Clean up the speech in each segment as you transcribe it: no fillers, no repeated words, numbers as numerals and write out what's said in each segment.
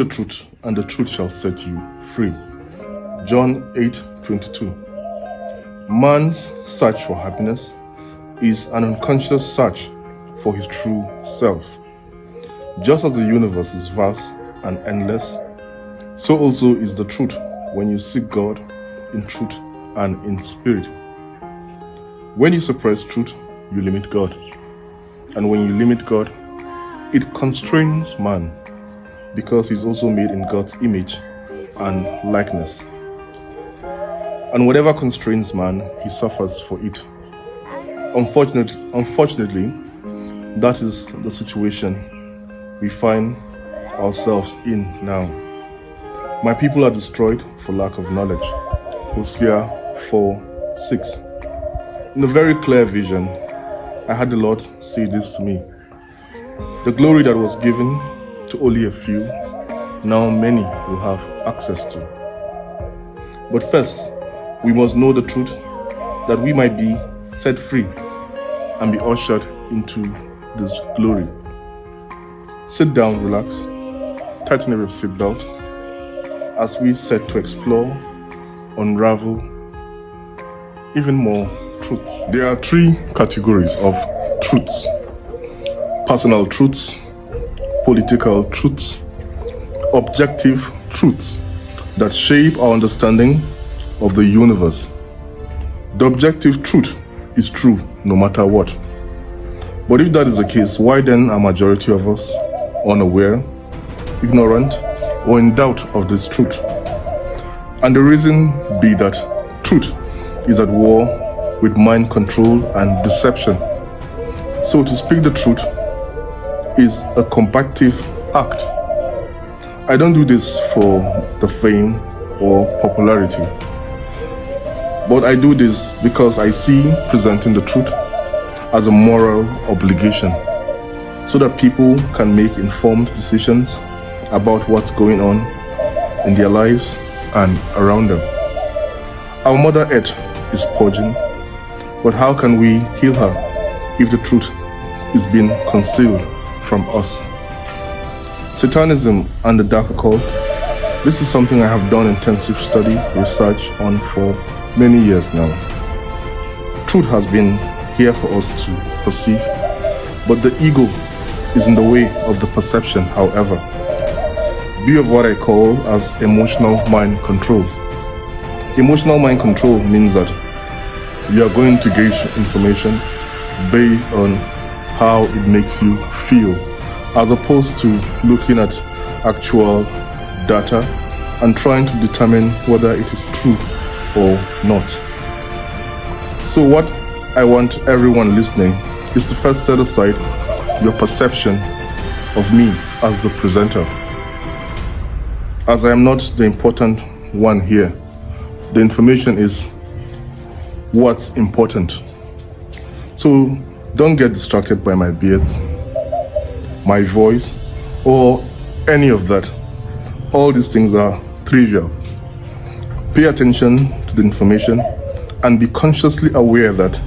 the truth, and the truth shall set you free. John 8:22. Man's search for happiness is an unconscious search for his true self. Just as the universe is vast and endless, so also is the truth when you seek God in truth and in spirit. When you suppress truth, you limit God. And when you limit God, it constrains man, because he's also made in God's image and likeness. And whatever constrains man, he suffers for it. Unfortunately, that is the situation we find ourselves in now. My people are destroyed for lack of knowledge. Hosea 4:6. In a very clear vision, I had the Lord say this to me. The glory that was given to only a few, now many will have access to. But first, we must know the truth, that we might be set free and be ushered into this glory. Sit down, relax, tighten your seatbelt as we set to explore, unravel even more truths. There are three categories of truths: personal truths, political truths, objective truths that shape our understanding of the universe. The objective truth is true no matter what. But if that is the case, why then are majority of us unaware, ignorant, or in doubt of this truth? And the reason be that truth is at war with mind control and deception. So to speak the truth is a combative act. I don't do this for the fame or popularity, but I do this because I see presenting the truth as a moral obligation, so that people can make informed decisions about what's going on in their lives and around them. Our Mother Earth is purging, but how can we heal her if the truth is being concealed from us? Satanism and the dark occult, this is something I have done intensive study, research on for many years now. Truth has been here for us to perceive, but the ego is in the way of the perception, however. Be of what I call as emotional mind control. Emotional mind control means that you are going to gauge information based on how it makes you feel, as opposed to looking at actual data and trying to determine whether it is true or not. So what I want everyone listening is to first set aside your perception of me as the presenter, as I am not the important one here. The information is what's important. So don't get distracted by my beards, my voice, or any of that. All these things are trivial. Pay attention to the information and be consciously aware that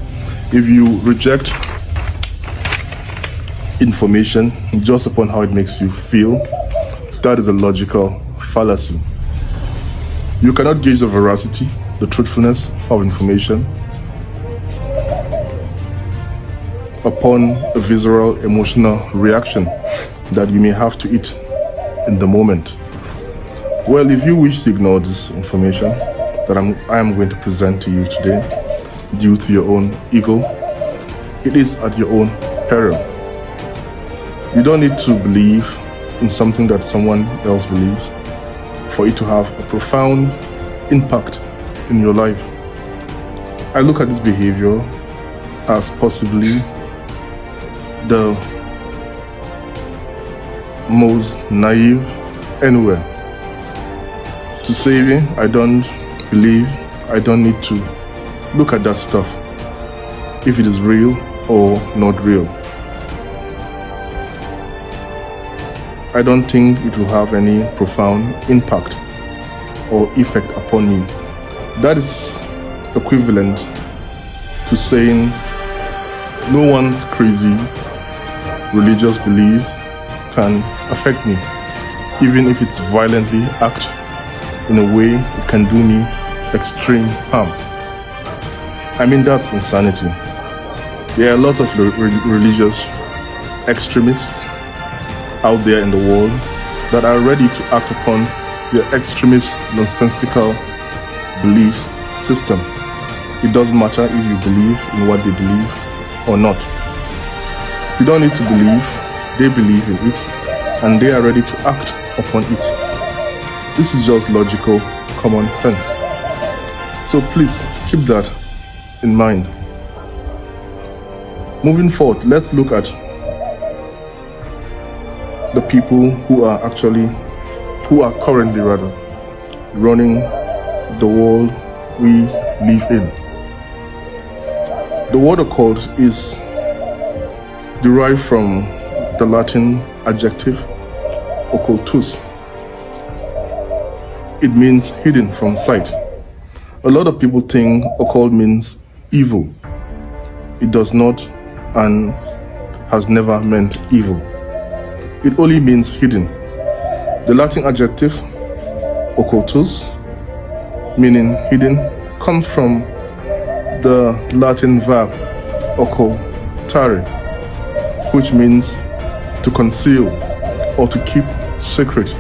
if you reject information just upon how it makes you feel, that is a logical fallacy. You cannot gauge the veracity, the truthfulness of information upon a visceral emotional reaction that you may have to it in the moment. Well, if you wish to ignore this information that I am going to present to you today due to your own ego, it is at your own peril. You don't need to believe in something that someone else believes for it to have a profound impact in your life. I look at this behavior as possibly the most naive anywhere. To say I don't believe, I don't need to look at that stuff if it is real or not real. I don't think it will have any profound impact or effect upon me. That is equivalent to saying no one's crazy religious beliefs can affect me. even if it's violently act in a way it can do me extreme harm. I mean, that's insanity. There are a lot of religious extremists out there in the world that are ready to act upon their extremist, nonsensical belief system. It doesn't matter if you believe in what they believe or not. You don't need to believe, they believe in it, and they are ready to act upon it. This is just logical common sense. So please keep that in mind. Moving forward, let's look at the people who are currently running the world we live in. The word occult is derived from the Latin adjective occultus. It means hidden from sight. A lot of people think occult means evil. It does not and has never meant evil. It only means hidden. The Latin adjective occultus, meaning hidden, comes from the Latin verb occultare, which means to conceal or to keep secret.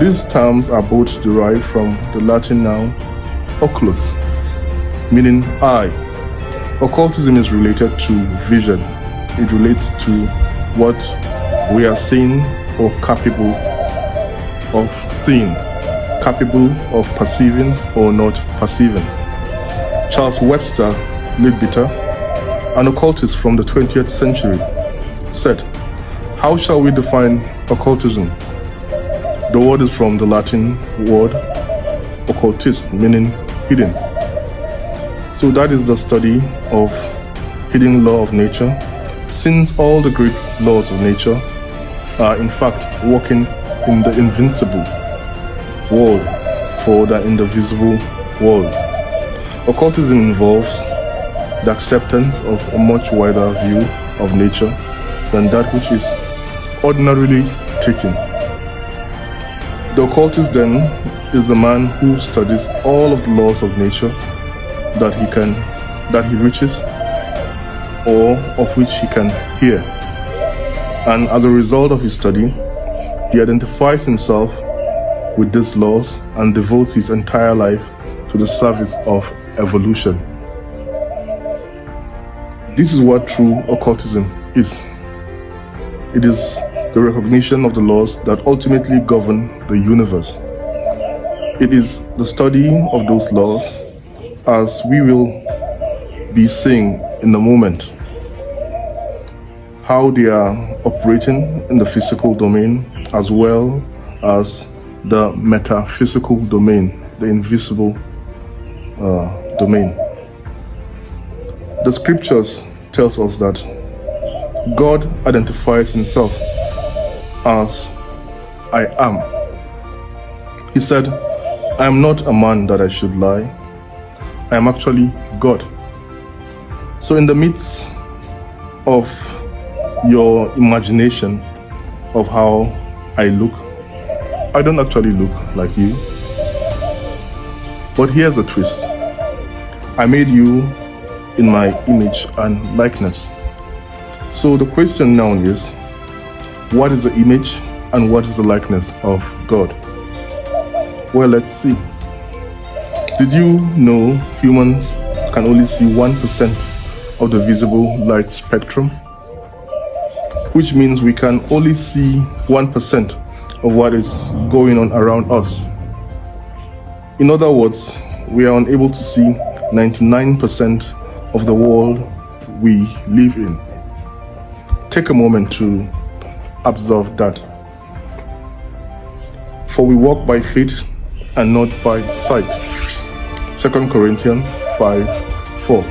These terms are both derived from the Latin noun oculus, meaning eye. Occultism is related to vision. It relates to what we are seeing or capable of seeing, capable of perceiving or not perceiving. Charles Webster Leadbeater, an occultist from the 20th century, said, "How shall we define occultism?" The word is from the Latin word occultus, meaning hidden. So that is the study of hidden law of nature, since all the great laws of nature are in fact working in the invincible world for the indivisible world. Occultism involves the acceptance of a much wider view of nature than that which is ordinarily taken. The occultist then is the man who studies all of the laws of nature that he reaches or of which he can hear. And as a result of his study, he identifies himself with these laws and devotes his entire life to the service of evolution. This is what true occultism is. It is the recognition of the laws that ultimately govern the universe. It is the study of those laws, as we will be seeing in a moment, how they are operating in the physical domain as well as the metaphysical domain, the invisible domain. The scriptures tells us that God identifies himself as I am. He said, "I am not a man that I should lie. I am actually God." So in the midst of your imagination of how I look, I don't actually look like you. But here's a twist. I made you in my image and likeness. So the question now is, what is the image and what is the likeness of God? Well, let's see. Did you know humans can only see 1% of the visible light spectrum? Which means we can only see 1% of what is going on around us. In other words, we are unable to see 99% of the world we live in. Take a moment to observe that. For we walk by faith and not by sight. 2 Corinthians 5:4.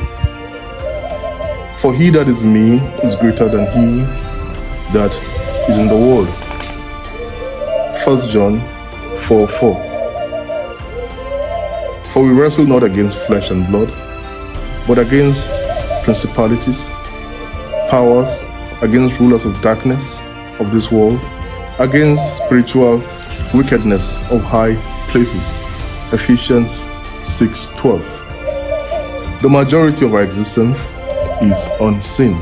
For he that is in me is greater than he that is in the world. 1 John 4:4. For we wrestle not against flesh and blood, but against principalities, powers, against rulers of darkness of this world, against spiritual wickedness of high places. Ephesians 6:12. The majority of our existence is unseen.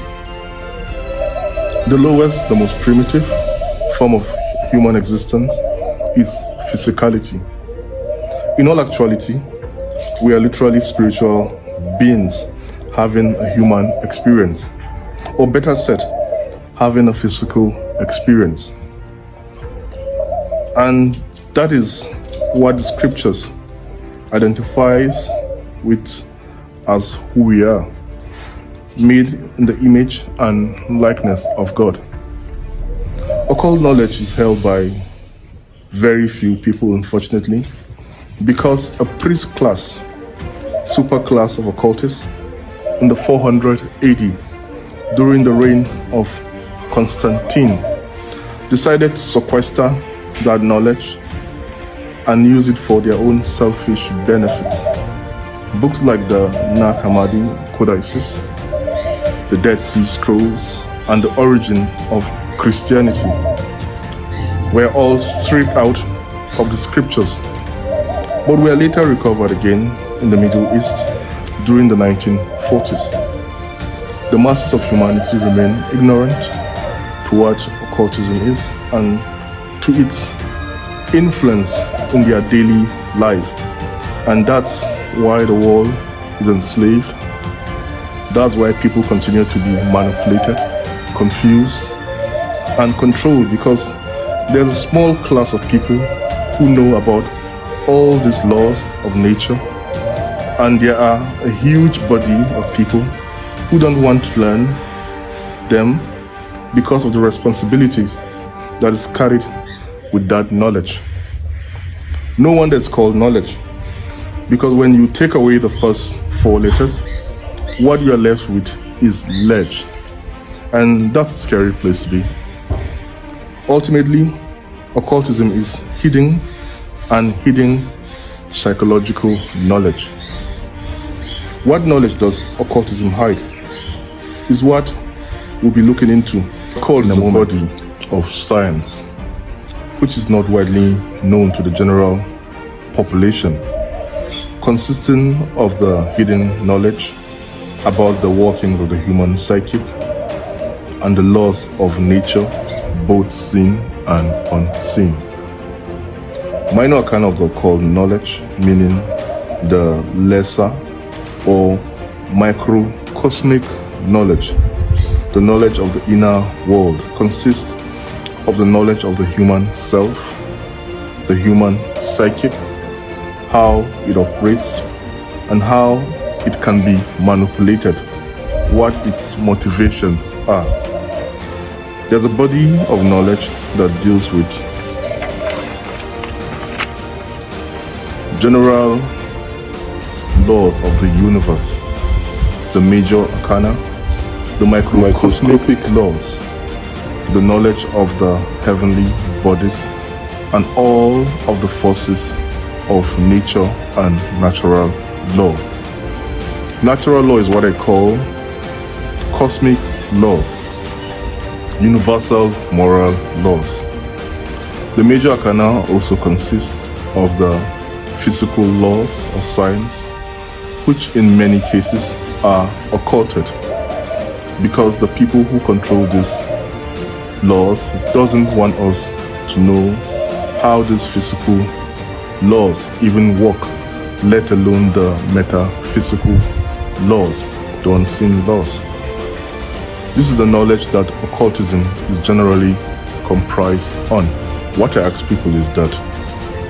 The lowest, the most primitive form of human existence is physicality. In all actuality, we are literally spiritual beings having a human experience, or better said, having a physical experience. And that is what the scriptures identifies with as who we are, made in the image and likeness of God. Occult knowledge is held by very few people, unfortunately, because a priest class, super class of occultists in the 400 AD, during the reign of Constantine, decided to sequester that knowledge and use it for their own selfish benefits. Books like the Nag Hammadi Codices, the Dead Sea Scrolls, and the Origin of Christianity were all stripped out of the scriptures, but were later recovered again in the Middle East during the 1940s. The masses of humanity remain ignorant to what occultism is and to its influence in their daily life, and that's why the world is enslaved. That's why people continue to be manipulated, confused, and controlled, because there's a small class of people who know about all these laws of nature, and there are a huge body of people who don't want to learn them because of the responsibility that is carried with that knowledge. No wonder it's called knowledge, because when you take away the first four letters, what you are left with is ledge, and that's a scary place to be. Ultimately, occultism is hidden psychological knowledge. What knowledge does occultism hide is what we'll be looking into, called the body of science, which is not widely known to the general population, consisting of the hidden knowledge about the workings of the human psyche and the laws of nature, both seen and unseen. Minor arcana of the occult knowledge, meaning the lesser or microcosmic knowledge, the knowledge of the inner world, consists of the knowledge of the human self, the human psyche, how it operates, and how it can be manipulated, what its motivations are. There's a body of knowledge that deals with general laws of the universe, the major arcana, the microscopic laws, the knowledge of the heavenly bodies, and all of the forces of nature and natural law. Natural law is what I call cosmic laws, universal moral laws. The major arcana also consists of the physical laws of science, which in many cases are occulted, because the people who control these laws doesn't want us to know how these physical laws even work, let alone the metaphysical laws, the unseen laws. This is the knowledge that occultism is generally comprised on. What I ask people is that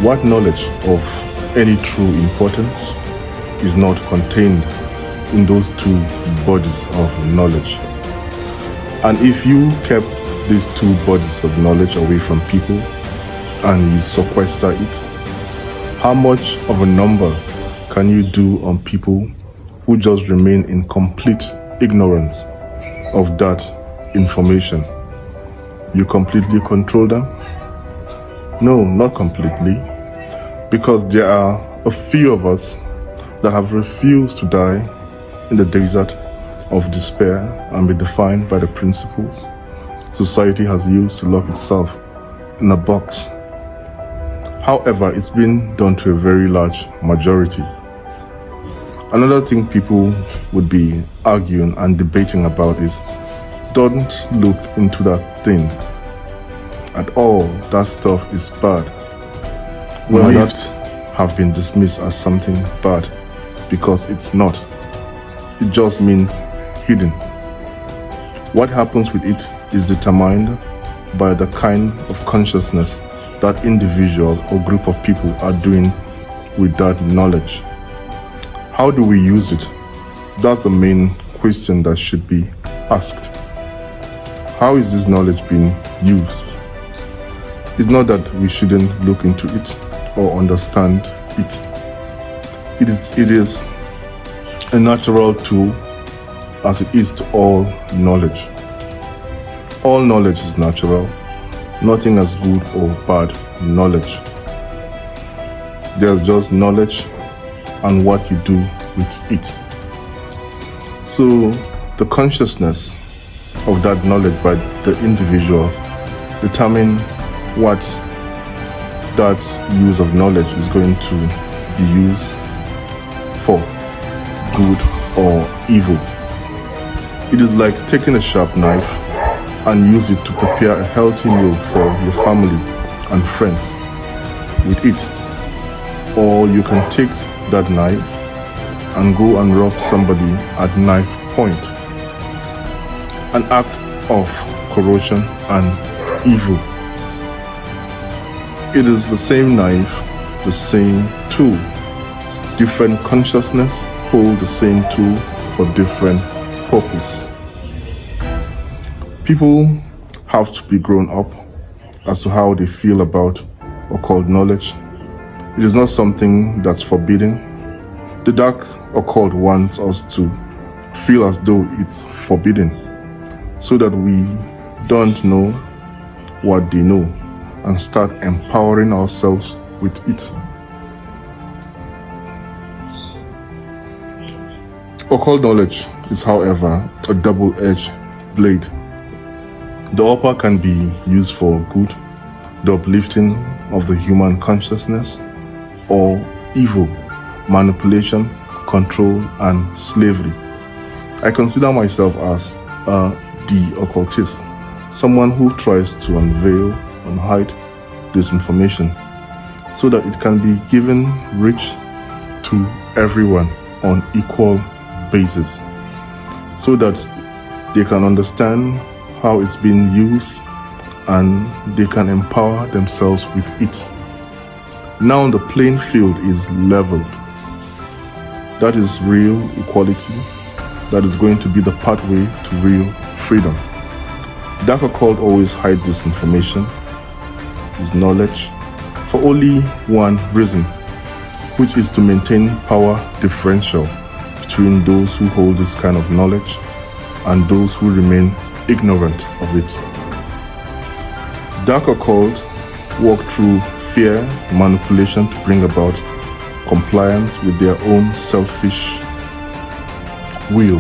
what knowledge of any true importance is not contained in those two bodies of knowledge? And if you kept these two bodies of knowledge away from people and you sequester it, how much of a number can you do on people who just remain in complete ignorance of that information? You completely control them? No, not completely, because there are a few of us that have refused to die in the desert of despair and be defined by the principles society has used to lock itself in a box. However, it's been done to a very large majority. Another thing people would be arguing and debating about is, don't look into that thing at all. That stuff is bad. Well, that have been dismissed as something bad because it's not. It just means hidden. What happens with it is determined by the kind of consciousness that individual or group of people are doing with that knowledge. How do we use it? That's the main question that should be asked. How is this knowledge being used? It's not that we shouldn't look into it or understand it. It is a natural tool as it is to all knowledge. All knowledge is natural. Nothing as good or bad knowledge. There's just knowledge and what you do with it. So the consciousness of that knowledge by the individual determine what that use of knowledge is going to be used for, good or evil. It is like taking a sharp knife and use it to prepare a healthy meal for your family and friends with it. Or you can take that knife and go and rob somebody at knife point. An act of corrosion and evil. It is the same knife, the same tool. Different consciousness hold the same tool for different purpose. People have to be grown up as to how they feel about occult knowledge. It is not something that's forbidden. The dark occult wants us to feel as though it's forbidden, so that we don't know what they know and start empowering ourselves with it. Occult knowledge is, however, a double-edged blade. The upper can be used for good, the uplifting of the human consciousness, or evil, manipulation, control, and slavery. I consider myself as the occultist, someone who tries to unveil and hide this information so that it can be given reach to everyone on equal basis, so that they can understand how it's being used and they can empower themselves with it. Now the playing field is leveled. That is real equality. That is going to be the pathway to real freedom. Dark occult always hide this information, this knowledge, for only one reason, which is to maintain power differential between those who hold this kind of knowledge and those who remain ignorant of it. Dark occult work through fear, manipulation to bring about compliance with their own selfish will.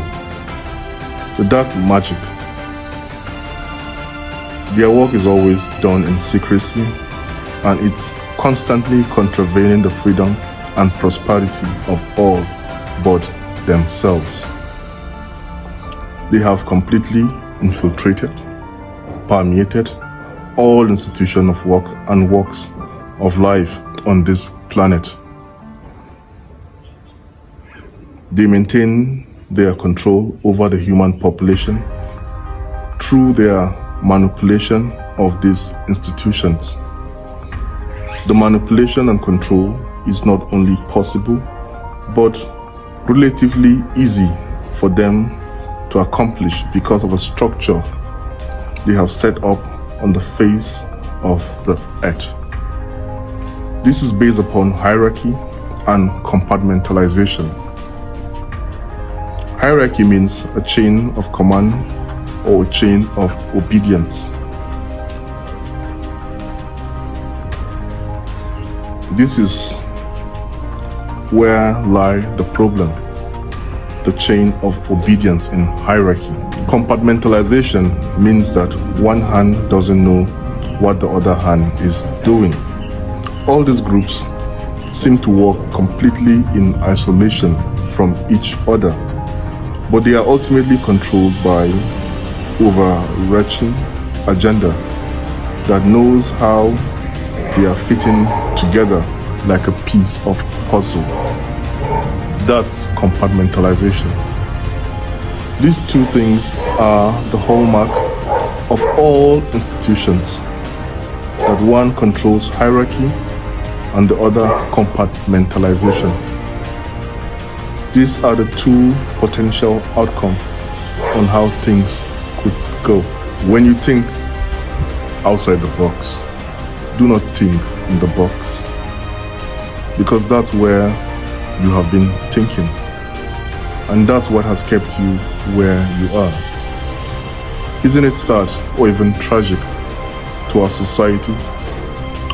The dark magic. Their work is always done in secrecy, and it's constantly contravening the freedom and prosperity of all but themselves. They have completely infiltrated, permeated all institutions of work and walks of life on this planet. They maintain their control over the human population through their manipulation of these institutions. The manipulation and control is not only possible, but relatively easy for them to accomplish because of a structure they have set up on the face of the earth. This is based upon hierarchy and compartmentalization. Hierarchy means a chain of command or a chain of obedience. This is where lie the problem, the chain of obedience in hierarchy. Compartmentalization means that one hand doesn't know what the other hand is doing. All these groups seem to work completely in isolation from each other, but they are ultimately controlled by overarching agenda that knows how they are fitting together like a piece of puzzle. That's compartmentalization. These two things are the hallmark of all institutions, that one controls hierarchy and the other compartmentalization. These are the two potential outcomes on how things could go. When you think outside the box, do not think in the box, because that's where you have been thinking, and that's what has kept you where you are. Isn't it sad or even tragic to our society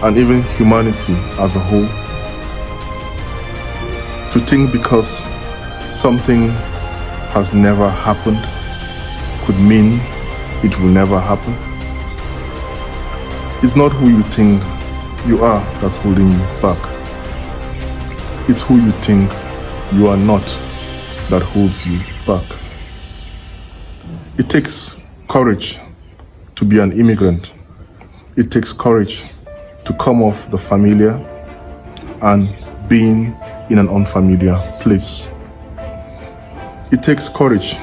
and even humanity as a whole to think because something has never happened could mean it will never happen? It's not who you think you are that's holding you back. It's who you think you are not that holds you back. It takes courage to be an immigrant. It takes courage to come off the familiar and being in an unfamiliar place. It takes courage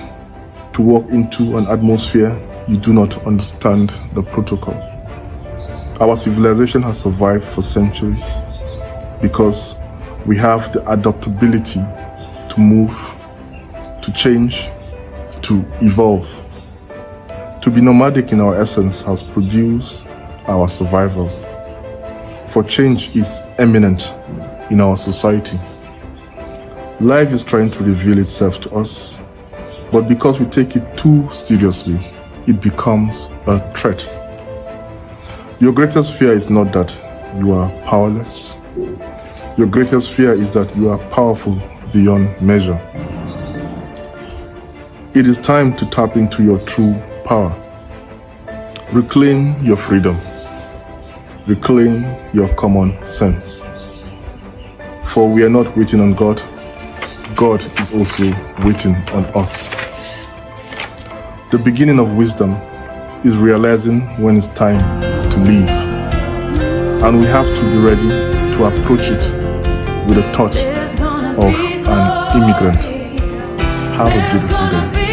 to walk into an atmosphere you do not understand the protocol. Our civilization has survived for centuries because we have the adaptability to move, to change, to evolve. To be nomadic in our essence has produced our survival. For change is imminent in our society. Life is trying to reveal itself to us, but because we take it too seriously, it becomes a threat. Your greatest fear is not that you are powerless. Your greatest fear is that you are powerful beyond measure. It is time to tap into your true power. Reclaim your freedom. Reclaim your common sense. For we are not waiting on God. God is also waiting on us. The beginning of wisdom is realizing when it's time to leave. And we have to be ready to approach it with the thought of an immigrant. Have a beautiful day.